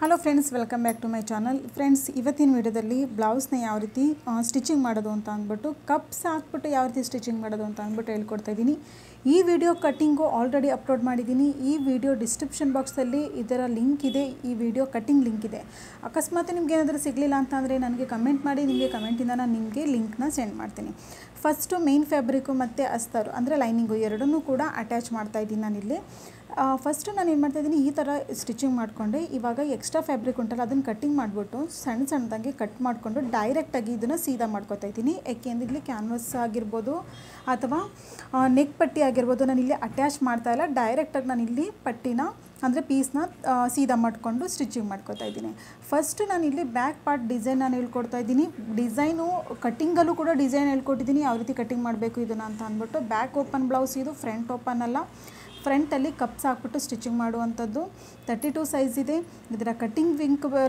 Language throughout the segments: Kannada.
Hello friends, welcome back to my channel. Friends, ಇವತ್ತಿನ ವಿಡಿಯೋದಲ್ಲಿ ಬ್ಲೌಸ್ನ ಯಾವ ರೀತಿ ಸ್ಟಿಚಿಂಗ್ ಮಾಡೋದು ಅಂತ ಅಂದ್ಬಿಟ್ಟು, ಕಪ್ಸ್ ಹಾಕ್ಬಿಟ್ಟು ಯಾವ ರೀತಿ ಸ್ಟಿಚಿಂಗ್ ಮಾಡೋದು ಅಂತ ಅಂದ್ಬಿಟ್ಟು ಹೇಳ್ಕೊಡ್ತಾ ಇದ್ದೀನಿ. ಈ ವಿಡಿಯೋ ಕಟ್ಟಿಂಗು ಆಲ್ರೆಡಿ ಅಪ್ಲೋಡ್ ಮಾಡಿದ್ದೀನಿ. ಈ ವಿಡಿಯೋ ಡಿಸ್ಕ್ರಿಪ್ಷನ್ ಬಾಕ್ಸಲ್ಲಿ ಇದರ ಲಿಂಕ್ ಇದೆ, ಈ ವಿಡಿಯೋ ಕಟ್ಟಿಂಗ್ ಲಿಂಕ್ ಇದೆ. ಅಕಸ್ಮಾತ್ ನಿಮ್ಗೆ ಏನಾದರೂ ಸಿಗಲಿಲ್ಲ ಅಂತಂದರೆ ನನಗೆ ಕಮೆಂಟ್ ಮಾಡಿ, ನಿಮಗೆ ಕಮೆಂಟಿಂದ ನಾನು ನಿಮಗೆ ಲಿಂಕ್ನ ಸೆಂಡ್ ಮಾಡ್ತೀನಿ. ಫಸ್ಟು ಮೇನ್ ಫ್ಯಾಬ್ರಿಕ್ಕು ಮತ್ತು ಅಸ್ತರು ಅಂದರೆ ಲೈನಿಂಗು ಎರಡನ್ನೂ ಕೂಡ ಅಟ್ಯಾಚ್ ಮಾಡ್ತಾಯಿದ್ದೀನಿ ನಾನಿಲ್ಲಿ. ಫಸ್ಟು ನಾನು ಏನು ಮಾಡ್ತಾಯಿದ್ದೀನಿ, ಈ ಥರ ಸ್ಟಿಚಿಂಗ್ ಮಾಡಿಕೊಂಡೆ. ಇವಾಗ ಎಕ್ಸ್ಟ್ರಾ ಫ್ಯಾಬ್ರಿಕ್ ಉಂಟಲ್ಲ, ಅದನ್ನು ಕಟ್ಟಿಂಗ್ ಮಾಡಿಬಿಟ್ಟು ಸಣ್ಣ ಸಣ್ಣದಾಗಿ ಕಟ್ ಮಾಡಿಕೊಂಡು ಡೈರೆಕ್ಟಾಗಿ ಇದನ್ನು ಸೀದಾ ಮಾಡ್ಕೊತಾ ಇದ್ದೀನಿ. ಏಕೆಂದರೆ ಇಲ್ಲಿ ಕ್ಯಾನ್ವಸ್ ಆಗಿರ್ಬೋದು ಅಥವಾ ನೆಕ್ ಪಟ್ಟಿ ಆಗಿರ್ಬೋದು, ನಾನು ಇಲ್ಲಿ ಅಟ್ಯಾಚ್ ಮಾಡ್ತಾಯಿಲ್ಲ. ಡೈರೆಕ್ಟಾಗಿ ನಾನು ಇಲ್ಲಿ ಪಟ್ಟಿನ ಅಂದರೆ ಪೀಸ್ನ ಸೀದಾ ಮಾಡಿಕೊಂಡು ಸ್ಟಿಚಿಂಗ್ ಮಾಡ್ಕೊತಾ ಇದ್ದೀನಿ. ಫಸ್ಟ್ ನಾನು ಇಲ್ಲಿ ಬ್ಯಾಕ್ ಪಾರ್ಟ್ ಡಿಸೈನ್ ನಾನು ಹೇಳ್ಕೊಡ್ತಾ ಇದ್ದೀನಿ. ಡಿಸೈನು ಕಟ್ಟಿಂಗಲ್ಲೂ ಕೂಡ ಡಿಸೈನ್ ಹೇಳ್ಕೊಟ್ಟಿದ್ದೀನಿ, ಯಾವ ರೀತಿ ಕಟ್ಟಿಂಗ್ ಮಾಡಬೇಕು ಇದನ್ನು ಅಂತ ಅಂದ್ಬಿಟ್ಟು. ಬ್ಯಾಕ್ ಓಪನ್ ಬ್ಲೌಸ್ ಇದು, ಫ್ರಂಟ್ ಓಪನ್ ಅಲ್ಲ. ಫ್ರಂಟಲ್ಲಿ ಕಪ್ಸ್ ಹಾಕ್ಬಿಟ್ಟು ಸ್ಟಿಚಿಂಗ್ ಮಾಡುವಂಥದ್ದು. 32 ಸೈಜ್ ಇದೆ. ಇದರ ಕಟ್ಟಿಂಗ್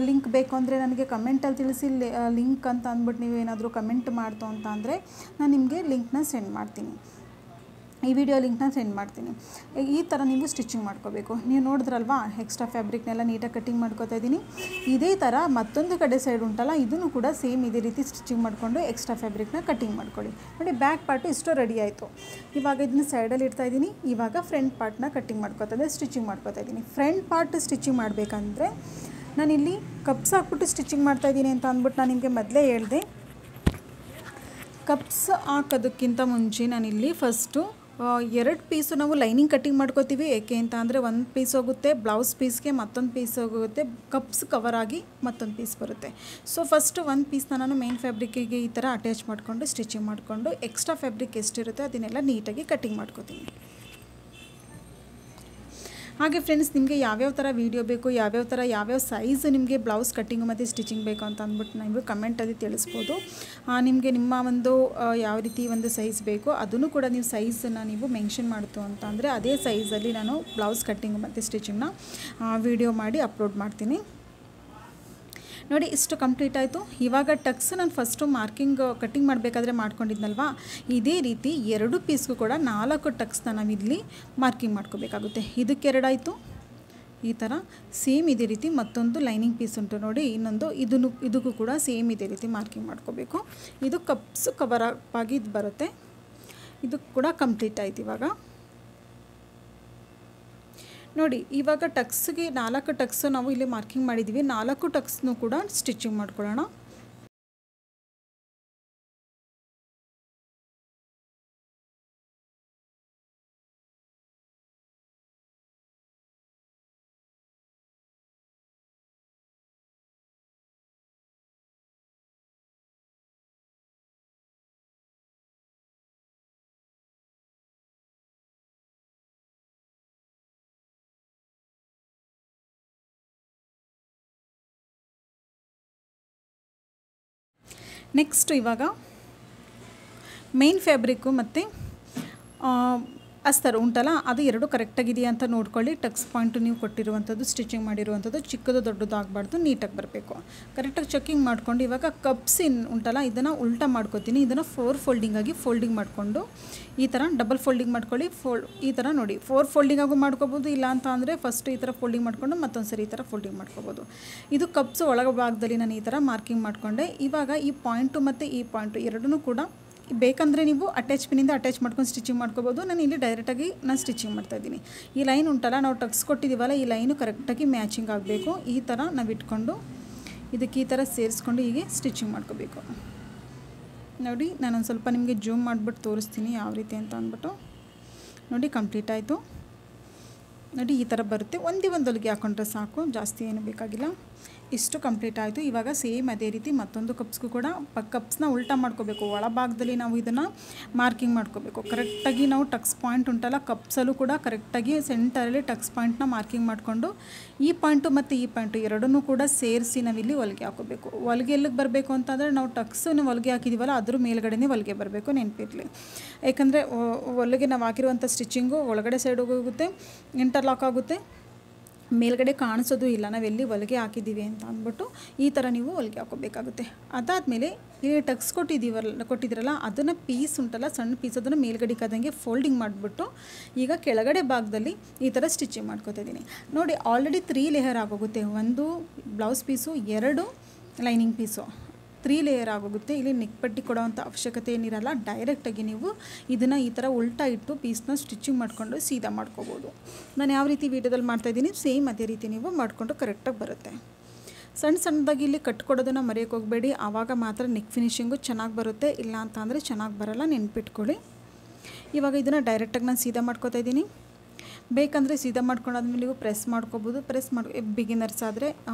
ಲಿಂಕ್ ಬೇಕು ಅಂದರೆ ನನಗೆ ಕಮೆಂಟಲ್ಲಿ ತಿಳಿಸಿ, ಲಿಂಕ್ ಅಂತ ಅಂದ್ಬಿಟ್ಟು ನೀವು ಏನಾದರೂ ಕಮೆಂಟ್ ಮಾಡ್ತು ಅಂತ ಅಂದರೆ ನಾನು ನಿಮಗೆ ಲಿಂಕ್ನ ಸೆಂಡ್ ಮಾಡ್ತೀನಿ, ಈ ವಿಡಿಯೋ ಲಿಂಕ್ನ ಸೆಂಡ್ ಮಾಡ್ತೀನಿ. ಈ ಥರ ನೀವು ಸ್ಟಿಚಿಂಗ್ ಮಾಡ್ಕೋಬೇಕು. ನೀವು ನೋಡಿದ್ರಲ್ವಾ, ಎಕ್ಸ್ಟ್ರಾ ಫ್ಯಾಬ್ರಿಕ್ನೆಲ್ಲ ನೀಟಾಗಿ ಕಟ್ಟಿಂಗ್ ಮಾಡ್ಕೋತಾ ಇದ್ದೀನಿ. ಇದೇ ಥರ ಮತ್ತೊಂದು ಕಡೆ ಸೈಡ್ ಉಂಟಲ್ಲ, ಇದನ್ನು ಕೂಡ ಸೇಮ್ ಇದೇ ರೀತಿ ಸ್ಟಿಚಿಂಗ್ ಮಾಡಿಕೊಂಡು ಎಕ್ಸ್ಟ್ರಾ ಫ್ಯಾಬ್ರಿಕ್ನ ಕಟ್ಟಿಂಗ್ ಮಾಡ್ಕೊಳ್ಳಿ. ನೋಡಿ, ಬ್ಯಾಕ್ ಪಾರ್ಟು ಇಷ್ಟು ರೆಡಿ ಆಯಿತು. ಇವಾಗ ಇದನ್ನ ಸೈಡಲ್ಲಿ ಇಡ್ತಾ ಇದ್ದೀನಿ. ಇವಾಗ ಫ್ರಂಟ್ ಪಾರ್ಟ್ನ ಕಟ್ಟಿಂಗ್ ಮಾಡ್ಕೋತಾ ಇದ್ದೀನಿ, ಸ್ಟಿಚಿಂಗ್ ಮಾಡ್ಕೋತಾ ಇದ್ದೀನಿ. ಫ್ರಂಟ್ ಪಾರ್ಟ್ ಸ್ಟಿಚಿಂಗ್ ಮಾಡಬೇಕಂದ್ರೆ ನಾನಿಲ್ಲಿ ಕಪ್ಸ್ ಹಾಕ್ಬಿಟ್ಟು ಸ್ಟಿಚಿಂಗ್ ಮಾಡ್ತಾಯಿದ್ದೀನಿ ಅಂತ ಅಂದ್ಬಿಟ್ಟು ನಾನು ನಿಮಗೆ ಮೊದಲೇ ಹೇಳಿದೆ. ಕಪ್ಸ್ ಹಾಕೋದಕ್ಕಿಂತ ಮುಂಚೆ ನಾನಿಲ್ಲಿ ಫಸ್ಟು 2 ಪೀಸು ನಾವು ಲೈನಿಂಗ್ ಕಟ್ಟಿಂಗ್ ಮಾಡ್ಕೋತೀವಿ. ಏಕೆ ಅಂತ ಅಂದರೆ ಒಂದು ಪೀಸ್ ಹೋಗುತ್ತೆ ಬ್ಲೌಸ್ ಪೀಸ್ಗೆ, ಮತ್ತೊಂದು ಪೀಸ್ ಹೋಗುತ್ತೆ ಕಪ್ಸ್ ಕವರ್ ಆಗಿ ಮತ್ತೊಂದು ಪೀಸ್ ಬರುತ್ತೆ. ಸೊ ಫಸ್ಟು ಒಂದು ಪೀಸ್ನ ನಾನು ಮೇನ್ ಫ್ಯಾಬ್ರಿಕ್ಕಿಗೆ ಈ ಥರ ಅಟ್ಯಾಚ್ ಮಾಡಿಕೊಂಡು ಸ್ಟಿಚಿಂಗ್ ಮಾಡಿಕೊಂಡು ಎಕ್ಸ್ಟ್ರಾ ಫ್ಯಾಬ್ರಿಕ್ ಎಷ್ಟಿರುತ್ತೆ ಅದನ್ನೆಲ್ಲ ನೀಟಾಗಿ ಕಟ್ಟಿಂಗ್ ಮಾಡ್ಕೋತೀನಿ. ಹಾಗೆ ಫ್ರೆಂಡ್ಸ್, ನಿಮಗೆ ಯಾವ್ಯಾವ ಥರ ವೀಡಿಯೋ ಬೇಕು, ಯಾವ್ಯಾವ ಸೈಜ್ ನಿಮಗೆ ಬ್ಲೌಸ್ ಕಟ್ಟಿಂಗ್ ಮತ್ತು ಸ್ಟಿಚಿಂಗ್ ಬೇಕು ಅಂತ ಅಂದ್ಬಿಟ್ಟು ನೀವು ಕಮೆಂಟಲ್ಲಿ ತಿಳಿಸ್ಬೋದು. ನಿಮಗೆ ನಿಮ್ಮ ಒಂದು ಯಾವ ರೀತಿ ಒಂದು ಸೈಜ್ ಬೇಕು ಅದನ್ನು ಕೂಡ ನೀವು ಸೈಜನ್ನು ನೀವು ಮೆನ್ಷನ್ ಮಾಡ್ತು ಅಂತ ಅಂದರೆ ಅದೇ ಸೈಜಲ್ಲಿ ನಾನು ಬ್ಲೌಸ್ ಕಟ್ಟಿಂಗ್ ಮತ್ತು ಸ್ಟಿಚಿಂಗ್ನ ವೀಡಿಯೋ ಮಾಡಿ ಅಪ್ಲೋಡ್ ಮಾಡ್ತೀನಿ. ನೋಡಿ, ಇಷ್ಟು ಕಂಪ್ಲೀಟ್ ಆಯಿತು. ಇವಾಗ ಟಕ್ಸ್ ನಾನು ಫಸ್ಟು ಮಾರ್ಕಿಂಗ್ ಕಟ್ಟಿಂಗ್ ಮಾಡಬೇಕಾದ್ರೆ ಮಾಡ್ಕೊಂಡಿದ್ನಲ್ವಾ, ಇದೇ ರೀತಿ 2 ಪೀಸ್ಗೂ ಕೂಡ 4 ಟಕ್ಸ್ನ ನಾವಿಲ್ಲಿ ಮಾರ್ಕಿಂಗ್ ಮಾಡ್ಕೋಬೇಕಾಗುತ್ತೆ. ಇದಕ್ಕೆ 2 ಆಯಿತು. ಈ ಥರ ಸೇಮ್ ಇದೇ ರೀತಿ ಮತ್ತೊಂದು ಲೈನಿಂಗ್ ಪೀಸ್ ಉಂಟು ನೋಡಿ, ಇನ್ನೊಂದು ಇದಕ್ಕೂ ಕೂಡ ಸೇಮ್ ಇದೇ ರೀತಿ ಮಾರ್ಕಿಂಗ್ ಮಾಡ್ಕೋಬೇಕು. ಇದು ಕಪ್ಸ್ ಕವರ್ ಅಪ್ ಆಗಿ ಇದು ಬರುತ್ತೆ. ಇದು ಕೂಡ ಕಂಪ್ಲೀಟ್ ಆಯಿತು. ಇವಾಗ ನೋಡಿ, ಇವಾಗ ಟಕ್ಸ್ಗೆ 4 ಟಕ್ಸ್ ನಾವು ಇಲ್ಲಿ ಮಾರ್ಕಿಂಗ್ ಮಾಡಿದ್ದೀವಿ. 4 ಟಕ್ಸ್ನೂ ಕೂಡ ಸ್ಟಿಚಿಂಗ್ ಮಾಡ್ಕೊಳ್ಳೋಣ. ನೆಕ್ಸ್ಟ್ ಇವಾಗ ಮೇನ್ ಫ್ಯಾಬ್ರಿಕ್ಕು ಮತ್ತು ಅಸ್ತರು ಉಂಟಲ್ಲ, ಅದು 2 ಕರೆಕ್ಟಾಗಿದೆಯಾ ಅಂತ ನೋಡ್ಕೊಳ್ಳಿ. ಟಕ್ಸ್ ಪಾಯಿಂಟು ನೀವು ಕೊಟ್ಟಿರುವಂಥದ್ದು ಸ್ಟಿಚಿಂಗ್ ಮಾಡಿರುವಂಥದ್ದು ಚಿಕ್ಕದು ದೊಡ್ಡದು ಆಗಬಾರ್ದು, ನೀಟಾಗಿ ಬರಬೇಕು. ಕರೆಕ್ಟಾಗಿ ಚೆಕಿಂಗ್ ಮಾಡ್ಕೊಂಡು ಇವಾಗ ಕಪ್ಸ್ ಉಂಟಲ್ಲ, ಇದನ್ನು ಉಲ್ಟಾ ಮಾಡ್ಕೋತೀನಿ. ಇದನ್ನು 4 ಫೋಲ್ಡಿಂಗ್ ಆಗಿ ಫೋಲ್ಡಿಂಗ್ ಮಾಡಿಕೊಂಡು ಈ ಥರ ಡಬಲ್ ಫೋಲ್ಡಿಂಗ್ ಮಾಡ್ಕೊಳ್ಳಿ. ಈ ಥರ ನೋಡಿ, 4 ಫೋಲ್ಡಿಂಗ್ ಆಗು ಮಾಡ್ಕೋಬೋದು. ಇಲ್ಲ ಅಂತ ಅಂದರೆ ಫಸ್ಟ್ ಈ ಥರ ಫೋಲ್ಡಿಂಗ್ ಮಾಡಿಕೊಂಡು ಮತ್ತೊಂದು ಸರಿ ಈ ಥರ ಫೋಲ್ಡಿಂಗ್ ಮಾಡ್ಕೋಬೋದು. ಇದು ಕಪ್ಸ್ ಒಳಗ ಭಾಗದಲ್ಲಿ ನಾನು ಈ ಥರ ಮಾರ್ಕಿಂಗ್ ಮಾಡಿಕೊಂಡೆ. ಇವಾಗ ಈ ಪಾಯಿಂಟು ಮತ್ತು ಈ ಪಾಯಿಂಟು ಎರಡನ್ನೂ ಕೂಡ ಬೇಕಂದರೆ ನೀವು ಅಟ್ಯಾಚ್ ಪಿನ್ನಿಂದ ಅಟ್ಯಾಚ್ ಮಾಡ್ಕೊಂಡು ಸ್ಟಿಚಿಂಗ್ ಮಾಡ್ಕೋಬೋದು. ನಾನು ಇಲ್ಲಿ ಡೈರೆಕ್ಟಾಗಿ ನಾನು ಸ್ಟಿಚಿಂಗ್ ಮಾಡ್ತಾಯಿದ್ದೀನಿ. ಈ ಲೈನ್ ಉಂಟಲ್ಲ, ನಾವು ಟಕ್ಸ್ ಕೊಟ್ಟಿದ್ದೀವಲ್ಲ, ಈ ಲೈನು ಕರೆಕ್ಟಾಗಿ ಮ್ಯಾಚಿಂಗ್ ಆಗಬೇಕು. ಈ ಥರ ನಾವು ಇಟ್ಕೊಂಡು ಇದಕ್ಕೆ ಈ ಥರ ಸೇರಿಸ್ಕೊಂಡು ಹೀಗೆ ಸ್ಟಿಚಿಂಗ್ ಮಾಡ್ಕೋಬೇಕು. ನೋಡಿ, ನಾನೊಂದು ಸ್ವಲ್ಪ ನಿಮಗೆ ಜೂಮ್ ಮಾಡಿಬಿಟ್ಟು ತೋರಿಸ್ತೀನಿ ಯಾವ ರೀತಿ ಅಂತ ಅಂದ್ಬಿಟ್ಟು. ನೋಡಿ, ಕಂಪ್ಲೀಟ್ ಆಯಿತು. ನೋಡಿ, ಈ ಥರ ಬರುತ್ತೆ. ಒಂದು ಹೊಲಿಗೆ ಹಾಕೊಂಡ್ರೆ ಸಾಕು, ಜಾಸ್ತಿ ಏನು ಬೇಕಾಗಿಲ್ಲ. ಇಷ್ಟು ಕಂಪ್ಲೀಟ್ ಆಯಿತು. ಇವಾಗ ಸೇಮ್ ಅದೇ ರೀತಿ ಮತ್ತೊಂದು ಕಪ್ಸ್ಗೂ ಕೂಡ ಕಪ್ಸ್ನ ಉಲ್ಟಾ ಮಾಡ್ಕೋಬೇಕು. ಒಳಭಾಗದಲ್ಲಿ ನಾವು ಇದನ್ನು ಮಾರ್ಕಿಂಗ್ ಮಾಡ್ಕೋಬೇಕು. ಕರೆಕ್ಟಾಗಿ ನಾವು ಟಕ್ಸ್ ಪಾಯಿಂಟ್ ಉಂಟಲ್ಲ, ಕಪ್ಸಲ್ಲೂ ಕೂಡ ಕರೆಕ್ಟಾಗಿ ಸೆಂಟರಲ್ಲಿ ಟಕ್ಸ್ ಪಾಯಿಂಟ್ನ ಮಾರ್ಕಿಂಗ್ ಮಾಡಿಕೊಂಡು ಈ ಪಾಯಿಂಟು ಮತ್ತು ಈ ಪಾಯಿಂಟು ಎರಡನ್ನೂ ಕೂಡ ಸೇರಿಸಿ ನಾವಿಲ್ಲಿ ಹೊಲಿಗೆ ಹಾಕೋಬೇಕು. ಹೊಲಿಗೆ ಎಲ್ಲಿಗೆ ಬರಬೇಕು ಅಂತಂದರೆ ನಾವು ಟಕ್ಸನ್ನು ಹೊಲಿಗೆ ಹಾಕಿದ್ದೀವಲ್ಲ, ಅದ್ರ ಮೇಲ್ಗಡೆನೇ ಹೊಲಿಗೆ ಬರಬೇಕು, ನೆನಪಿರಲಿ. ಯಾಕಂದರೆ ಹೊಲಿಗೆ ನಾವು ಹಾಕಿರುವಂಥ ಸ್ಟಿಚಿಂಗು ಒಳಗಡೆ ಸೈಡ್ ಹೋಗುತ್ತೆ, ಇಂಟರ್ಲಾಕ್ ಆಗುತ್ತೆ. ಮೇಲ್ಗಡೆ ಕಾಣಿಸೋದು ಇಲ್ಲ ನಾವೆಲ್ಲಿ ಹೊಲಿಗೆ ಹಾಕಿದ್ದೀವಿ ಅಂತ ಅಂದ್ಬಿಟ್ಟು ಈ ಥರ ನೀವು ಹೊಲಿಗೆ ಹಾಕೋಬೇಕಾಗುತ್ತೆ. ಅದಾದಮೇಲೆ ಇಲ್ಲಿ ಟಕ್ಸ್ ಕೊಟ್ಟಿದ್ದೀರಲ್ಲ ಅದನ್ನು ಪೀಸ್ ಉಂಟಲ್ಲ, ಸಣ್ಣ ಪೀಸ್ ಅದನ್ನು ಮೇಲ್ಗಡೆ ಕಾದಂಗೆ ಫೋಲ್ಡಿಂಗ್ ಮಾಡಿಬಿಟ್ಟು ಈಗ ಕೆಳಗಡೆ ಭಾಗದಲ್ಲಿ ಈ ಥರ ಸ್ಟಿಚಿಂಗ್ ಮಾಡ್ಕೊತಾ ಇದ್ದೀನಿ. ನೋಡಿ ಆಲ್ರೆಡಿ 3 ಲೇಯರ್ ಆಗೋಗುತ್ತೆ. ಒಂದು blouse piece, 2 lining piece, 3 layer ಆಗೋಗುತ್ತೆ. ಇಲ್ಲಿ ನೆಕ್ ಪಟ್ಟಿ ಕೊಡೋವಂಥ ಅವಶ್ಯಕತೆ ಏನಿರಲ್ಲ. ಡೈರೆಕ್ಟಾಗಿ ನೀವು ಇದನ್ನು ಈ ಥರ ಉಲ್ಟಾ ಇಟ್ಟು ಪೀಸ್ನ ಸ್ಟಿಚಿಂಗ್ ಮಾಡಿಕೊಂಡು ಸೀದಾ ಮಾಡ್ಕೋಬೋದು. ನಾನು ಯಾವ ರೀತಿ ವೀಡಿಯೋದಲ್ಲಿ ಮಾಡ್ತಾಯಿದ್ದೀನಿ ಸೇಮ್ ಅದೇ ರೀತಿ ನೀವು ಮಾಡಿಕೊಂಡು ಕರೆಕ್ಟಾಗಿ ಬರುತ್ತೆ. ಸಣ್ಣ ಸಣ್ಣದಾಗಿ ಇಲ್ಲಿ ಕಟ್ಕೊಡೋದನ್ನು ಮರೆಯೋಕ್ಕೆ ಹೋಗಬೇಡಿ. ಆವಾಗ ಮಾತ್ರ ನೆಕ್ ಫಿನಿಶಿಂಗು ಚೆನ್ನಾಗಿ ಬರುತ್ತೆ, ಇಲ್ಲ ಅಂತ ಅಂದರೆ ಚೆನ್ನಾಗಿ ಬರೋಲ್ಲ, ನೆನ್ಪಿಟ್ಕೊಳ್ಳಿ. ಇವಾಗ ಇದನ್ನು ಡೈರೆಕ್ಟಾಗಿ ನಾನು ಸೀದಾ ಮಾಡ್ಕೋತಾ ಇದ್ದೀನಿ. ಬೇಕಂದರೆ ಸೀದಾ ಮಾಡ್ಕೊಂಡಾದ್ಮೇಲೆ ನೀವು ಪ್ರೆಸ್ ಮಾಡ್ಕೋಬೋದು. ಬಿಗಿನರ್ಸ್ ಆದರೆ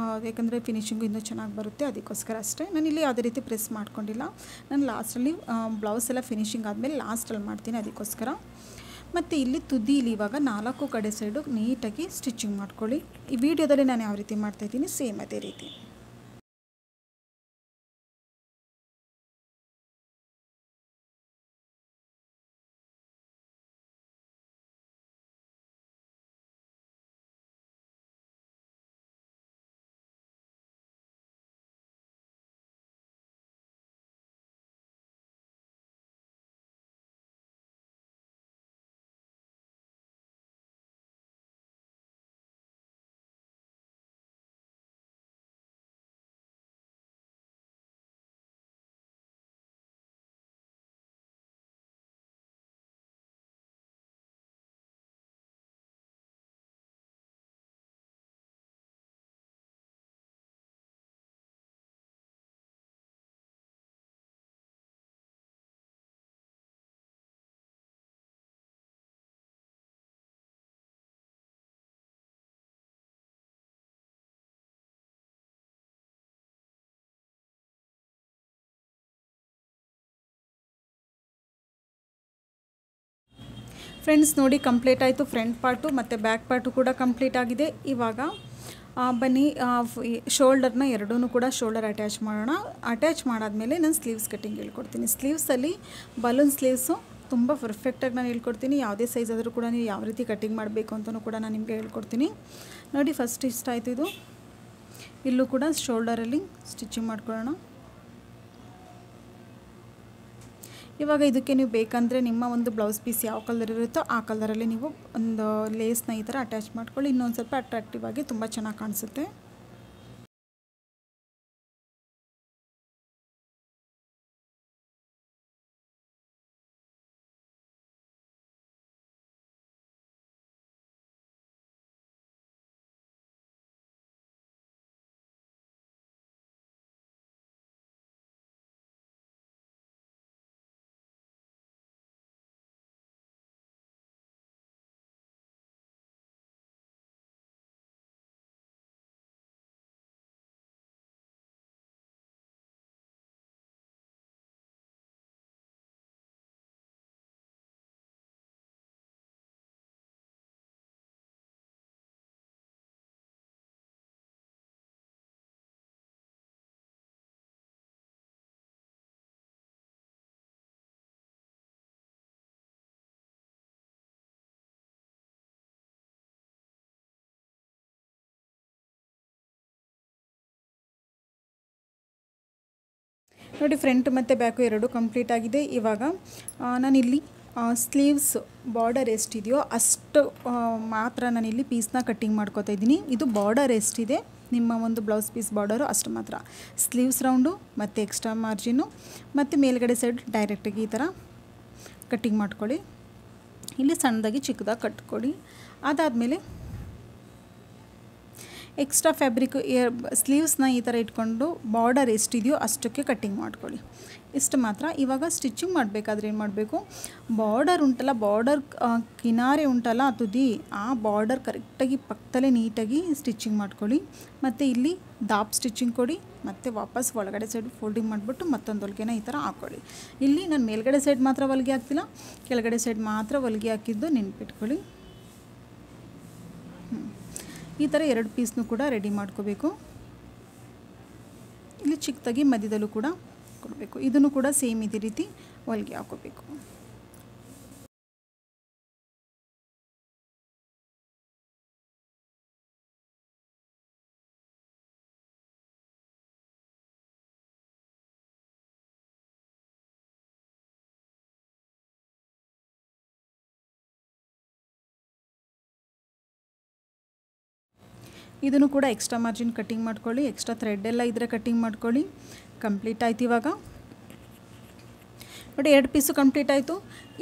ಯಾಕಂದರೆ ಫಿನಿಶಿಂಗು ಇನ್ನೂ ಚೆನ್ನಾಗಿ ಬರುತ್ತೆ, ಅದಕ್ಕೋಸ್ಕರ ಅಷ್ಟೇ. ನಾನು ಇಲ್ಲಿ ಯಾವುದೇ ರೀತಿ ಪ್ರೆಸ್ ಮಾಡ್ಕೊಂಡಿಲ್ಲ. ನಾನು ಲಾಸ್ಟಲ್ಲಿ ಬ್ಲೌಸ್ ಎಲ್ಲ ಫಿನಿಶಿಂಗ್ ಆದಮೇಲೆ ಲಾಸ್ಟಲ್ಲಿ ಮಾಡ್ತೀನಿ, ಅದಕ್ಕೋಸ್ಕರ. ಮತ್ತು ಇಲ್ಲಿ ತುದಿಲಿ ಇವಾಗ 4 ಕಡೆ ಸೈಡು ನೀಟಾಗಿ ಸ್ಟಿಚಿಂಗ್ ಮಾಡ್ಕೊಳ್ಳಿ. ಈ ವಿಡಿಯೋದಲ್ಲಿ ನಾನು ಯಾವ ರೀತಿ ಮಾಡ್ತಾಯಿದ್ದೀನಿ ಸೇಮ್ ಅದೇ ರೀತಿ. ಫ್ರೆಂಡ್ಸ್ ನೋಡಿ ಕಂಪ್ಲೀಟ್ ಆಯಿತು. ಫ್ರಂಟ್ ಪಾರ್ಟು ಮತ್ತು ಬ್ಯಾಕ್ ಪಾರ್ಟು ಕೂಡ ಕಂಪ್ಲೀಟ್ ಆಗಿದೆ. ಇವಾಗ ಬನ್ನಿ ಶೋಲ್ಡರ್ನ ಎರಡೂ ಕೂಡ ಶೋಲ್ಡರ್ ಅಟ್ಯಾಚ್ ಮಾಡೋಣ. ಅಟ್ಯಾಚ್ ಮಾಡಾದಮೇಲೆ ನಾನು ಸ್ಲೀವ್ಸ್ ಕಟ್ಟಿಂಗ್ ಹೇಳ್ಕೊಡ್ತೀನಿ. ಸ್ಲೀವ್ಸಲ್ಲಿ ಬಲೂನ್ ಸ್ಲೀವ್ಸು ತುಂಬ ಪರ್ಫೆಕ್ಟಾಗಿ ನಾನು ಹೇಳ್ಕೊಡ್ತೀನಿ. ಯಾವುದೇ ಸೈಜ್ ಆದರೂ ಕೂಡ ನೀವು ಯಾವ ರೀತಿ ಕಟ್ಟಿಂಗ್ ಮಾಡಬೇಕು ಅಂತಲೂ ಕೂಡ ನಾನು ನಿಮಗೆ ಹೇಳ್ಕೊಡ್ತೀನಿ. ನೋಡಿ ಫಸ್ಟ್ ಇಷ್ಟ ಆಯಿತು. ಇದು ಇಲ್ಲೂ ಕೂಡ ಶೋಲ್ಡರಲ್ಲಿ ಸ್ಟಿಚಿಂಗ್ ಮಾಡ್ಕೊಳ್ಳೋಣ. ಇವಾಗ ಇದಕ್ಕೆ ನೀವು ಬೇಕಂದರೆ ನಿಮ್ಮ ಒಂದು ಬ್ಲೌಸ್ ಪೀಸ್ ಯಾವ ಕಲರ್ ಇರುತ್ತೋ ಆ ಕಲರಲ್ಲಿ ನೀವು ಒಂದು ಲೇಸ್ನ ಈ ಥರ ಅಟ್ಯಾಚ್ ಮಾಡ್ಕೊಳ್ಳಿ. ಇನ್ನೊಂದು ಸ್ವಲ್ಪ ಅಟ್ರಾಕ್ಟಿವ್ ಆಗಿ ತುಂಬ ಚೆನ್ನಾಗಿ ಕಾಣಿಸುತ್ತೆ. ನೋಡಿ ಫ್ರಂಟ್ ಮತ್ತು ಬ್ಯಾಕು ಎರಡೂ ಕಂಪ್ಲೀಟ್ ಆಗಿದೆ. ಇವಾಗ ನಾನಿಲ್ಲಿ ಸ್ಲೀವ್ಸ್ ಬಾರ್ಡರ್ ಎಷ್ಟಿದೆಯೋ ಅಷ್ಟು ಮಾತ್ರ ನಾನಿಲ್ಲಿ ಪೀಸ್ನ ಕಟ್ಟಿಂಗ್ ಮಾಡ್ಕೋತಾ ಇದ್ದೀನಿ. ಇದು ಬಾರ್ಡರ್ ಎಷ್ಟಿದೆ ನಿಮ್ಮ ಒಂದು ಬ್ಲೌಸ್ ಪೀಸ್ ಬಾರ್ಡರು ಅಷ್ಟು ಮಾತ್ರ. ಸ್ಲೀವ್ಸ್ ರೌಂಡು ಮತ್ತು ಎಕ್ಸ್ಟ್ರಾ ಮಾರ್ಜಿನು ಮತ್ತು ಮೇಲ್ಗಡೆ ಸೈಡ್ ಡೈರೆಕ್ಟಾಗಿ ಈ ಥರ ಕಟ್ಟಿಂಗ್ ಮಾಡ್ಕೊಳ್ಳಿ. ಇಲ್ಲಿ ಸಣ್ಣದಾಗಿ ಚಿಕ್ಕದಾಗಿ ಕಟ್ಕೊಳ್ಳಿ. ಅದಾದಮೇಲೆ ಎಕ್ಸ್ಟ್ರಾ ಫ್ಯಾಬ್ರಿಕ್ ಸ್ಲೀವ್ಸ್ನ ಈ ಥರ ಇಟ್ಕೊಂಡು ಬಾರ್ಡರ್ ಎಷ್ಟಿದೆಯೋ ಅಷ್ಟಕ್ಕೆ ಕಟ್ಟಿಂಗ್ ಮಾಡ್ಕೊಳ್ಳಿ. ಇಷ್ಟು ಮಾತ್ರ. ಇವಾಗ ಸ್ಟಿಚಿಂಗ್ ಮಾಡಬೇಕಾದ್ರೆ ಏನು ಮಾಡಬೇಕು, ಬಾರ್ಡರ್ ಉಂಟಲ್ಲ, ಬಾರ್ಡರ್ ಕಿನಾರೆ ಉಂಟಲ್ಲ ತುದಿ, ಆ ಬಾರ್ಡರ್ ಕರೆಕ್ಟಾಗಿ ಪಕ್ಕದಲ್ಲೇ ನೀಟಾಗಿ ಸ್ಟಿಚಿಂಗ್ ಮಾಡ್ಕೊಳ್ಳಿ. ಮತ್ತು ಇಲ್ಲಿ ದಾಪ್ ಸ್ಟಿಚಿಂಗ್ ಕೊಡಿ ಮತ್ತು ವಾಪಸ್ ಒಳಗಡೆ ಸೈಡ್ ಫೋಲ್ಡಿಂಗ್ ಮಾಡಿಬಿಟ್ಟು ಮತ್ತೊಂದು ಹೊಲಿಗೆನ ಈ ಥರ ಹಾಕ್ಕೊಳ್ಳಿ. ಇಲ್ಲಿ ನಾನು ಮೇಲ್ಗಡೆ ಸೈಡ್ ಮಾತ್ರ ಹೊಲಿಗೆ ಹಾಕ್ತಿಲ್ಲ, ಕೆಳಗಡೆ ಸೈಡ್ ಮಾತ್ರ ಹೊಲಿಗೆ ಹಾಕಿದ್ದು ನೆನ್ಪಿಟ್ಕೊಳ್ಳಿ. ಈ ಥರ 2 ಪೀಸ್ನೂ ಕೂಡ ರೆಡಿ ಮಾಡ್ಕೋಬೇಕು. ಇಲ್ಲಿ ಚಿಕ್ಕದಾಗಿ ಮಧ್ಯದಲ್ಲೂ ಕೂಡ ಕೊಡಬೇಕು. ಇದನ್ನು ಕೂಡ ಸೇಮ್ ಇದೇ ರೀತಿ ಹೊಲಿಗೆ ಹಾಕೋಬೇಕು. ಇದನ್ನು ಕೂಡ ಎಕ್ಸ್ಟ್ರಾ ಮಾರ್ಜಿನ್ ಕಟ್ಟಿಂಗ್ ಮಾಡ್ಕೊಳ್ಳಿ. ಎಕ್ಸ್ಟ್ರಾ ಥ್ರೆಡ್ ಎಲ್ಲ ಇದ್ದರೆ ಕಟ್ಟಿಂಗ್ ಮಾಡ್ಕೊಳ್ಳಿ. ಕಂಪ್ಲೀಟ್ ಆಯ್ತು. ಇವಾಗ ನೋಡಿ 2 ಪೀಸು ಕಂಪ್ಲೀಟ್ ಆಯಿತು.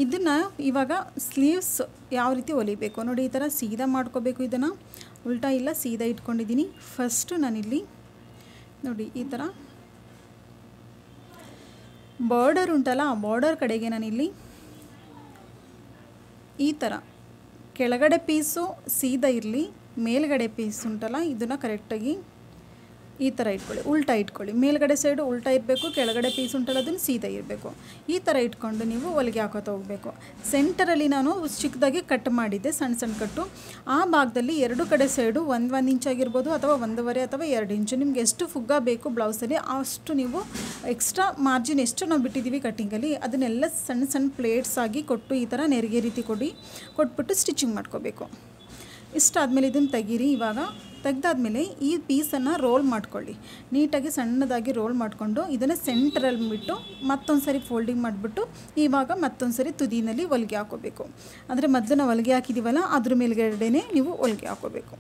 ಇದನ್ನು ಇವಾಗ ಸ್ಲೀವ್ಸ್ ಯಾವ ರೀತಿ ಹೊಲಿಬೇಕು ನೋಡಿ. ಈ ಥರ ಸೀದಾ ಮಾಡ್ಕೋಬೇಕು. ಇದನ್ನು ಉಲ್ಟಾ ಇಲ್ಲ, ಸೀದಾ ಇಟ್ಕೊಂಡಿದ್ದೀನಿ. ಫಸ್ಟು ನಾನಿಲ್ಲಿ ನೋಡಿ ಈ ಥರ ಬಾರ್ಡರ್ ಉಂಟಲ್ಲ, ಆ ಬಾರ್ಡರ್ ಕಡೆಗೆ ನಾನಿಲ್ಲಿ ಈ ಥರ ಕೆಳಗಡೆ ಪೀಸು ಸೀದಾ ಇರಲಿ, ಮೇಲ್ಗಡೆ ಪೀಸ್ ಉಂಟಲ್ಲ ಇದನ್ನು ಕರೆಕ್ಟಾಗಿ ಈ ಥರ ಇಟ್ಕೊಳ್ಳಿ. ಉಲ್ಟಾ ಇಟ್ಕೊಳ್ಳಿ. ಮೇಲ್ಗಡೆ ಸೈಡು ಉಲ್ಟಾ ಇರಬೇಕು, ಕೆಳಗಡೆ ಪೀಸ್ ಉಂಟಲ್ಲ ಅದನ್ನು ಸೀದಾ ಇರಬೇಕು. ಈ ಥರ ಇಟ್ಕೊಂಡು ನೀವು ಹೊಲಿಗೆ ಹಾಕೋತಾ ಹೋಗಬೇಕು. ಸೆಂಟರಲ್ಲಿ ನಾನು ಚಿಕ್ಕದಾಗಿ ಕಟ್ ಮಾಡಿದ್ದೆ, ಸಣ್ಣ ಸಣ್ಣ ಕಟ್ಟು. ಆ ಭಾಗದಲ್ಲಿ 2 ಕಡೆ ಸೈಡು 1 ಇಂಚ್ ಆಗಿರ್ಬೋದು ಅಥವಾ 1.5 ಅಥವಾ 2 ಇಂಚು ನಿಮ್ಗೆ ಎಷ್ಟು ಫುಗ್ಗ ಬೇಕು ಬ್ಲೌಸಲ್ಲಿ ಅಷ್ಟು ನೀವು ಎಕ್ಸ್ಟ್ರಾ ಮಾರ್ಜಿನ್ ಎಷ್ಟು ನಾವು ಬಿಟ್ಟಿದ್ದೀವಿ ಕಟ್ಟಿಂಗಲ್ಲಿ ಅದನ್ನೆಲ್ಲ ಸಣ್ಣ ಸಣ್ಣ ಪ್ಲೇಟ್ಸ್ ಆಗಿ ಕೊಟ್ಟು ಈ ಥರ ನೆರಿಗೆ ರೀತಿ ಕೊಟ್ಬಿಟ್ಟು ಸ್ಟಿಚಿಂಗ್ ಮಾಡ್ಕೋಬೇಕು. ಇಷ್ಟಾದಮೇಲೆ ಇದನ್ನು ತೆಗೀರಿ. ಇವಾಗ ತೆಗೆದಾದ್ಮೇಲೆ ಈ ಪೀಸನ್ನು ರೋಲ್ ಮಾಡ್ಕೊಳ್ಳಿ. ನೀಟಾಗಿ ಸಣ್ಣದಾಗಿ ರೋಲ್ ಮಾಡಿಕೊಂಡು ಇದನ್ನು ಸೆಂಟ್ರಲ್ಲಿ ಬಿಟ್ಟು ಮತ್ತೊಂದು ಸರಿ ಫೋಲ್ಡಿಂಗ್ ಮಾಡಿಬಿಟ್ಟು ಇವಾಗ ಮತ್ತೊಂದು ಸರಿ ತುದಿನಲ್ಲಿ ಹೊಲಿಗೆ ಹಾಕೋಬೇಕು. ಅಂದರೆ ಮೊದಲು ನಾವು ಹೊಲಿಗೆ ಹಾಕಿದ್ದೀವಲ್ಲ ಅದ್ರ ಮೇಲ್ಗಡೆನೇ ನೀವು ಹೊಲಿಗೆ ಹಾಕೋಬೇಕು.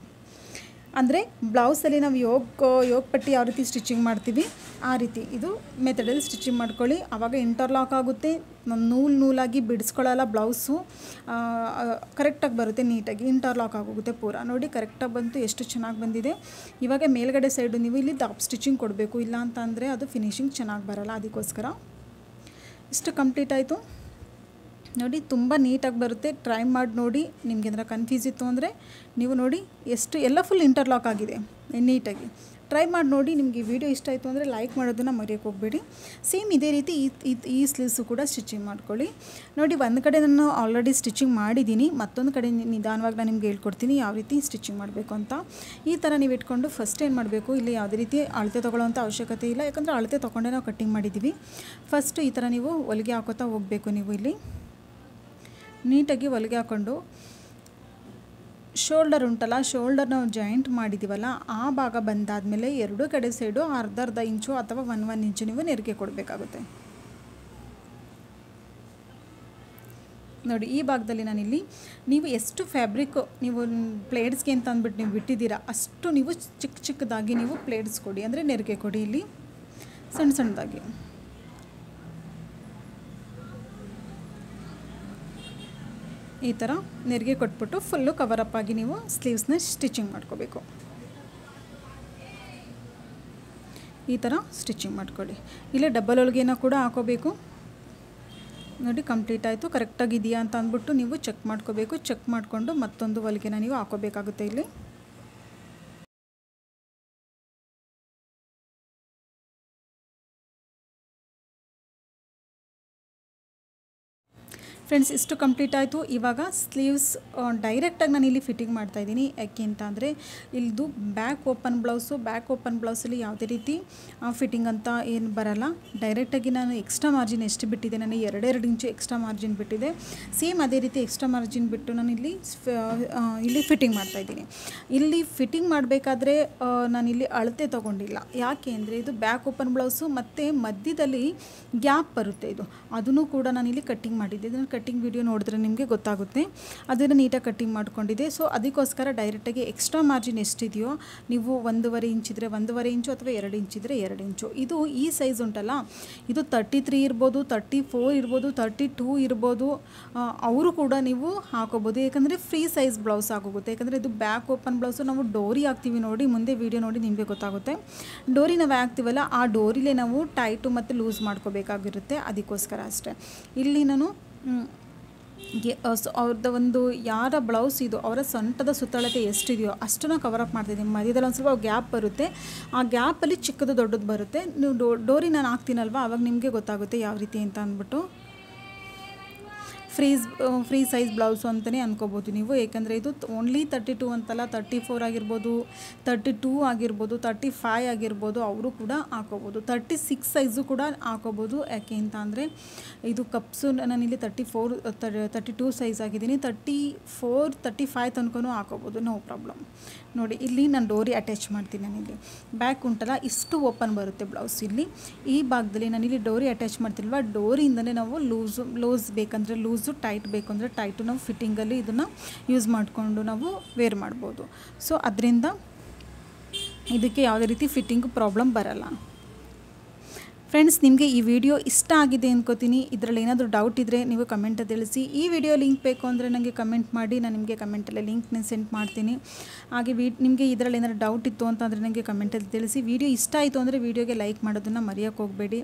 ಅಂದರೆ ಬ್ಲೌಸಲ್ಲಿ ನಾವು ಯೋಗ ಪಟ್ಟಿ ಯಾವ ರೀತಿ ಸ್ಟಿಚಿಂಗ್ ಮಾಡ್ತೀವಿ ಆ ರೀತಿ ಇದು ಮೆಥಡಲ್ಲಿ ಸ್ಟಿಚಿಂಗ್ ಮಾಡ್ಕೊಳ್ಳಿ. ಆವಾಗ ಇಂಟರ್ಲಾಕ್ ಆಗುತ್ತೆ, ನೂಲಾಗಿ ಬಿಡಿಸ್ಕೊಳ್ಳಲ್ಲ. ಬ್ಲೌಸು ಕರೆಕ್ಟಾಗಿ ಬರುತ್ತೆ, ನೀಟಾಗಿ ಇಂಟರ್ಲಾಕ್ ಆಗೋಗುತ್ತೆ ಪೂರ. ನೋಡಿ ಕರೆಕ್ಟಾಗಿ ಬಂತು, ಎಷ್ಟು ಚೆನ್ನಾಗಿ ಬಂದಿದೆ. ಇವಾಗ ಮೇಲ್ಗಡೆ ಸೈಡು ನೀವು ಇಲ್ಲಿ ದಾಪ್ ಸ್ಟಿಚಿಂಗ್ ಕೊಡಬೇಕು, ಇಲ್ಲ ಅಂತ ಅಂದರೆ ಅದು ಫಿನಿಶಿಂಗ್ ಚೆನ್ನಾಗಿ ಬರೋಲ್ಲ. ಅದಕ್ಕೋಸ್ಕರ ಇಷ್ಟು ಕಂಪ್ಲೀಟ್ ಆಯಿತು ನೋಡಿ. ತುಂಬ ನೀಟಾಗಿ ಬರುತ್ತೆ. ಟ್ರೈ ಮಾಡಿ ನೋಡಿ. ನಿಮ್ಗೆ ಏನಾರ ಕನ್ಫ್ಯೂಸ್ ಇತ್ತು ಅಂದರೆ ನೀವು ನೋಡಿ ಎಷ್ಟು ಎಲ್ಲ ಫುಲ್ ಇಂಟರ್ಲಾಕ್ ಆಗಿದೆ ನೀಟಾಗಿ. ಟ್ರೈ ಮಾಡಿ ನೋಡಿ. ನಿಮಗೆ ವಿಡಿಯೋ ಇಷ್ಟ ಆಯಿತು ಅಂದರೆ ಲೈಕ್ ಮಾಡೋದನ್ನು ಮರೆಯೋಕ್ಕೆ ಹೋಗಬೇಡಿ. ಸೇಮ್ ಇದೇ ರೀತಿ ಈ ಸ್ಲೀವ್ಸು ಕೂಡ ಸ್ಟಿಚಿಂಗ್ ಮಾಡ್ಕೊಳ್ಳಿ. ನೋಡಿ ಒಂದು ಕಡೆ ನಾನು ಆಲ್ರೆಡಿ ಸ್ಟಿಚಿಂಗ್ ಮಾಡಿದ್ದೀನಿ, ಮತ್ತೊಂದು ಕಡೆ ನಿಧಾನವಾಗಿ ನಾನು ನಿಮ್ಗೆ ಹೇಳ್ಕೊಡ್ತೀನಿ ಯಾವ ರೀತಿ ಸ್ಟಿಚಿಂಗ್ ಮಾಡಬೇಕು ಅಂತ. ಈ ಥರ ನೀವು ಇಟ್ಕೊಂಡು ಫಸ್ಟ್ ಏನು ಮಾಡಬೇಕು, ಇಲ್ಲಿ ಯಾವುದೇ ರೀತಿ ಅಳತೆ ತೊಗೊಳ್ಳೋವಂಥ ಅವಶ್ಯಕತೆ ಇಲ್ಲ, ಯಾಕಂದರೆ ಅಳತೆ ತೊಗೊಂಡೇ ನಾವು ಕಟ್ಟಿಂಗ್ ಮಾಡಿದ್ದೀವಿ. ಫಸ್ಟು ಈ ಥರ ನೀವು ಹೊಲಿಗೆ ಹಾಕೋತಾ ಹೋಗಬೇಕು. ನೀವು ಇಲ್ಲಿ ನೀಟಾಗಿ ಹೊಲಿಗೆ ಹಾಕ್ಕೊಂಡು ಶೋಲ್ಡರ್ ಉಂಟಲ್ಲ, ಶೋಲ್ಡರ್ ನಾವು ಜಾಯಿಂಟ್ ಮಾಡಿದ್ದೀವಲ್ಲ ಆ ಭಾಗ ಬಂದಾದಮೇಲೆ 2 ಕಡೆ ಸೈಡು ಅರ್ಧ ಇಂಚು ಅಥವಾ 1 ಇಂಚು ನೀವು ನೆರಿಗೆ ಕೊಡಬೇಕಾಗುತ್ತೆ. ನೋಡಿ ಈ ಭಾಗದಲ್ಲಿ ನಾನಿಲ್ಲಿ ನೀವು ಎಷ್ಟು ಫ್ಯಾಬ್ರಿಕ್ ನೀವು ಪ್ಲೇಟ್ಸ್ಗೆ ಅಂತ ಅಂದ್ಬಿಟ್ಟು ನೀವು ಬಿಟ್ಟಿದ್ದೀರಾ ಅಷ್ಟು ನೀವು ಚಿಕ್ಕದಾಗಿ ನೀವು ಪ್ಲೇಟ್ಸ್ ಕೊಡಿ, ಅಂದರೆ ನೆರಿಗೆ ಕೊಡಿ. ಇಲ್ಲಿ ಸಣ್ಣದಾಗಿ ಈ ಥರ ನೆರಿಗೆ ಕೊಟ್ಬಿಟ್ಟು ಫುಲ್ಲು ಕವರಪ್ ಆಗಿ ನೀವು ಸ್ಲೀವ್ಸ್ನ ಸ್ಟಿಚಿಂಗ್ ಮಾಡ್ಕೋಬೇಕು. ಈ ಥರ ಸ್ಟಿಚಿಂಗ್ ಮಾಡ್ಕೊಳ್ಳಿ. ಇಲ್ಲೇ ಡಬಲ್ ಹೊಲಿಗೆನ ಕೂಡ ಹಾಕೋಬೇಕು. ನೋಡಿ ಕಂಪ್ಲೀಟ್ ಆಯಿತು. ಕರೆಕ್ಟಾಗಿದೆಯಾ ಅಂತ ಅಂದ್ಬಿಟ್ಟು ನೀವು ಚೆಕ್ ಮಾಡ್ಕೋಬೇಕು. ಚೆಕ್ ಮಾಡಿಕೊಂಡು ಮತ್ತೊಂದು ಹೊಲಿಗೆನ ನೀವು ಹಾಕೋಬೇಕಾಗುತ್ತೆ. ಇಲ್ಲಿ ಫ್ರೆಂಡ್ಸ್ ಇಷ್ಟು ಕಂಪ್ಲೀಟ್ ಆಯಿತು. ಇವಾಗ ಸ್ಲೀವ್ಸ್ ಡೈರೆಕ್ಟಾಗಿ ನಾನು ಇಲ್ಲಿ ಫಿಟ್ಟಿಂಗ್ ಮಾಡ್ತಾಯಿದ್ದೀನಿ. ಯಾಕೆ ಅಂತ ಅಂದರೆ ಇಲ್ಲದು ಬ್ಯಾಕ್ ಓಪನ್ ಬ್ಲೌಸಲ್ಲಿ ಯಾವುದೇ ರೀತಿ ಫಿಟ್ಟಿಂಗ್ ಅಂತ ಏನು ಬರಲ್ಲ. ಡೈರೆಕ್ಟಾಗಿ ನಾನು ಎಕ್ಸ್ಟ್ರಾ ಮಾರ್ಜಿನ್ ಎಷ್ಟು ಬಿಟ್ಟಿದೆ, ನಾನು 2 ಇಂಚು ಎಕ್ಸ್ಟ್ರಾ ಮಾರ್ಜಿನ್ ಬಿಟ್ಟಿದೆ. ಸೇಮ್ ಅದೇ ರೀತಿ ಎಕ್ಸ್ಟ್ರಾ ಮಾರ್ಜಿನ್ ಬಿಟ್ಟು ನಾನು ಇಲ್ಲಿ ಫಿಟ್ಟಿಂಗ್ ಮಾಡ್ತಾಯಿದ್ದೀನಿ. ಇಲ್ಲಿ ಫಿಟ್ಟಿಂಗ್ ಮಾಡಬೇಕಾದ್ರೆ ನಾನಿಲ್ಲಿ ಅಳತೆ ತೊಗೊಂಡಿಲ್ಲ. ಯಾಕೆ ಅಂದರೆ ಇದು ಬ್ಯಾಕ್ ಓಪನ್ ಬ್ಲೌಸು ಮತ್ತು ಮಧ್ಯದಲ್ಲಿ ಗ್ಯಾಪ್ ಬರುತ್ತೆ. ಅದನ್ನು ಕೂಡ ನಾನಿಲ್ಲಿ ಕಟ್ಟಿಂಗ್ ಮಾಡಿದ್ದೆ. ಇದನ್ನು ಕಟ್ಟಿಂಗ್ ವಿಡಿಯೋ ನೋಡಿದ್ರೆ ನಿಮಗೆ ಗೊತ್ತಾಗುತ್ತೆ. ಅದನ್ನು ನೀಟಾಗಿ ಕಟ್ಟಿಂಗ್ ಮಾಡ್ಕೊಂಡಿದ್ದೆ. ಸೊ ಅದಕ್ಕೋಸ್ಕರ ಡೈರೆಕ್ಟಾಗಿ ಎಕ್ಸ್ಟ್ರಾ ಮಾರ್ಜಿನ್ ಎಷ್ಟಿದೆಯೋ ನೀವು 1.5 ಇಂಚ್ ಇದ್ದರೆ 1.5 ಇಂಚು ಅಥವಾ 2 ಇಂಚ್ ಇದ್ದರೆ 2 ಇಂಚು. ಇದು ಈ ಸೈಜ್ ಉಂಟಲ್ಲ, ಇದು 33 ಇರ್ಬೋದು, 34 ಇರ್ಬೋದು, 32 ಇರ್ಬೋದು, ಅವರು ಕೂಡ ನೀವು ಹಾಕೋಬೋದು. ಯಾಕಂದರೆ ಫ್ರೀ ಸೈಜ್ ಬ್ಲೌಸ್ ಆಗೋಗುತ್ತೆ. ಯಾಕಂದರೆ ಇದು ಬ್ಯಾಕ್ ಓಪನ್ ಬ್ಲೌಸು ನಾವು ಡೋರಿ ಹಾಕ್ತೀವಿ. ನೋಡಿ ಮುಂದೆ ವಿಡಿಯೋ ನೋಡಿ ನಿಮಗೆ ಗೊತ್ತಾಗುತ್ತೆ. ಡೋರಿ ನಾವು ಹಾಕ್ತೀವಲ್ಲ ಆ ಡೋರಿಲೇ ನಾವು ಟೈಟು ಮತ್ತು ಲೂಸ್ ಮಾಡ್ಕೋಬೇಕಾಗಿರುತ್ತೆ. ಅದಕ್ಕೋಸ್ಕರ ಅಷ್ಟೇ. ಇಲ್ಲಿ ನಾನು ಅವ್ರದ್ದು ಒಂದು ಯಾರ ಬ್ಲೌಸ್ ಇದು ಅವರ ಸೊಂಟದ ಸುತ್ತಳತೆ ಎಷ್ಟಿದೆಯೋ ಅಷ್ಟನ್ನು ಕವರಪ್ ಮಾಡ್ತಿದ್ದೀನಿ. ಮಧ್ಯದಲ್ಲಿ ಒಂದು ಸ್ವಲ್ಪ ಗ್ಯಾಪ್ ಬರುತ್ತೆ. ಆ ಗ್ಯಾಪಲ್ಲಿ ಚಿಕ್ಕದು ದೊಡ್ಡದು ಬರುತ್ತೆ. ನೀವು ಡೋರಿ ನಾನು ಹಾಕ್ತೀನಲ್ವ ಆವಾಗ ನಿಮಗೆ ಗೊತ್ತಾಗುತ್ತೆ ಯಾವ ರೀತಿ ಅಂತ ಅಂದ್ಬಿಟ್ಟು. ಫ್ರೀ ಸೈಜ್ ಬ್ಲೌಸು ಅಂತಲೇ ಅನ್ಕೋಬೋದು ನೀವು. ಏಕೆಂದರೆ ಇದು ಓನ್ಲಿ 32 ಅಂತಲ್ಲ, 34 ಆಗಿರ್ಬೋದು, 32 ಆಗಿರ್ಬೋದು, 35 ಆಗಿರ್ಬೋದು, ಅವರು ಕೂಡ ಹಾಕೋಬೋದು. 36 ಸೈಜು ಕೂಡ ಹಾಕೋಬೋದು. ಯಾಕೆ ಅಂತ ಅಂದರೆ ಇದು ಕಪ್ಸು ನಾನಿಲ್ಲಿ 32 ಸೈಜ್ ಆಗಿದ್ದೀನಿ. 34 35 ತನಕನೂ ಹಾಕೋಬೋದು, ನೋ ಪ್ರಾಬ್ಲಮ್. ನೋಡಿ ಇಲ್ಲಿ ನಾನು ಡೋರಿ ಅಟ್ಯಾಚ್ ಮಾಡ್ತೀನಿ. ನಾನಿಲ್ಲಿ ಬ್ಯಾಕ್ ಉಂಟಲ್ಲ ಇಷ್ಟು ಓಪನ್ ಬರುತ್ತೆ ಬ್ಲೌಸ್. ಇಲ್ಲಿ ಈ ಭಾಗದಲ್ಲಿ ನಾನಿಲ್ಲಿ ಡೋರಿ ಅಟ್ಯಾಚ್ ಮಾಡ್ತಿಲ್ವ, ಡೋರಿಯಿಂದಲೇ ನಾವು ಲೂಸ್ ಬೇಕಂದರೆ ಲೂಸು, ಟೈಟ್ ಬೇಕು ಅಂದರೆ ಟೈಟು ನಾವು ಫಿಟ್ಟಿಂಗಲ್ಲಿ ಇದನ್ನು ಯೂಸ್ ಮಾಡಿಕೊಂಡು ನಾವು ವೇರ್ ಮಾಡ್ಬೋದು. ಸೊ ಅದರಿಂದ ಇದಕ್ಕೆ ಯಾವುದೇ ರೀತಿ ಫಿಟ್ಟಿಂಗು ಪ್ರಾಬ್ಲಮ್ ಬರಲ್ಲ. ಫ್ರೆಂಡ್ಸ್, ನಿಮಗೆ ಈ ವಿಡಿಯೋ ಇಷ್ಟ ಆಗಿದೆ ಅಂದ್ಕೋತೀನಿ. ಇದರಲ್ಲಿ ಏನಾದರೂ ಡೌಟ್ ಇದ್ದರೆ ನೀವು ಕಮೆಂಟಲ್ಲಿ ತಿಳಿಸಿ. ಈ ವಿಡಿಯೋ ಲಿಂಕ್ ಬೇಕು ಅಂದರೆ ನನಗೆ ಕಮೆಂಟ್ ಮಾಡಿ, ನಾನು ನಿಮಗೆ ಕಮೆಂಟಲ್ಲಿ ಲಿಂಕ್ನ ಸೆಂಡ್ ಮಾಡ್ತೀನಿ. ಹಾಗೆ ನಿಮಗೆ ಇದರಲ್ಲಿ ಏನಾದರೂ ಡೌಟ್ ಇತ್ತು ಅಂತಂದರೆ ನನಗೆ ಕಮೆಂಟಲ್ಲಿ ತಿಳಿಸಿ. ವಿಡಿಯೋ ಇಷ್ಟ ಆಯಿತು ಅಂದರೆ ವಿಡಿಯೋಗೆ ಲೈಕ್ ಮಾಡೋದನ್ನು ಮರೆಯೋಕ್ಕೆ ಹೋಗಬೇಡಿ.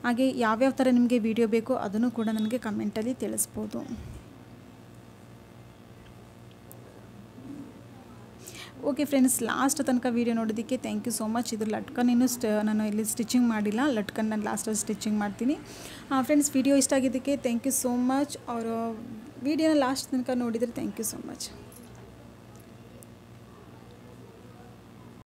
ಹಾಗೆ ಯಾವ್ಯಾವ ಥರ ನಿಮಗೆ ವಿಡಿಯೋ ಬೇಕೋ ಅದನ್ನು ಕೂಡ ನನಗೆ ಕಮೆಂಟಲ್ಲಿ ತಿಳಿಸ್ಬೋದು. ಓಕೆ ಫ್ರೆಂಡ್ಸ್, ಲಾಸ್ಟ್ ತನಕ ವೀಡಿಯೋ ನೋಡೋದಕ್ಕೆ ಥ್ಯಾಂಕ್ ಯು ಸೋ ಮಚ್. ಇದ್ರ ಲಟ್ಕನ್ ಇನ್ನೂ ನಾನು ಇಲ್ಲಿ ಸ್ಟಿಚಿಂಗ್ ಮಾಡಿಲ್ಲ. ಲಟ್ಕನ್ ನಾನು ಲಾಸ್ಟಲ್ಲಿ ಸ್ಟಿಚಿಂಗ್ ಮಾಡ್ತೀನಿ. ಫ್ರೆಂಡ್ಸ್, ವಿಡಿಯೋ ಇಷ್ಟ ಆಗಿದ್ದಕ್ಕೆ ಥ್ಯಾಂಕ್ ಯು ಸೋ ಮಚ್. ಅವರು ವಿಡಿಯೋನ ಲಾಸ್ಟ್ ತನಕ ನೋಡಿದರೆ ಥ್ಯಾಂಕ್ ಯು ಸೋ ಮಚ್.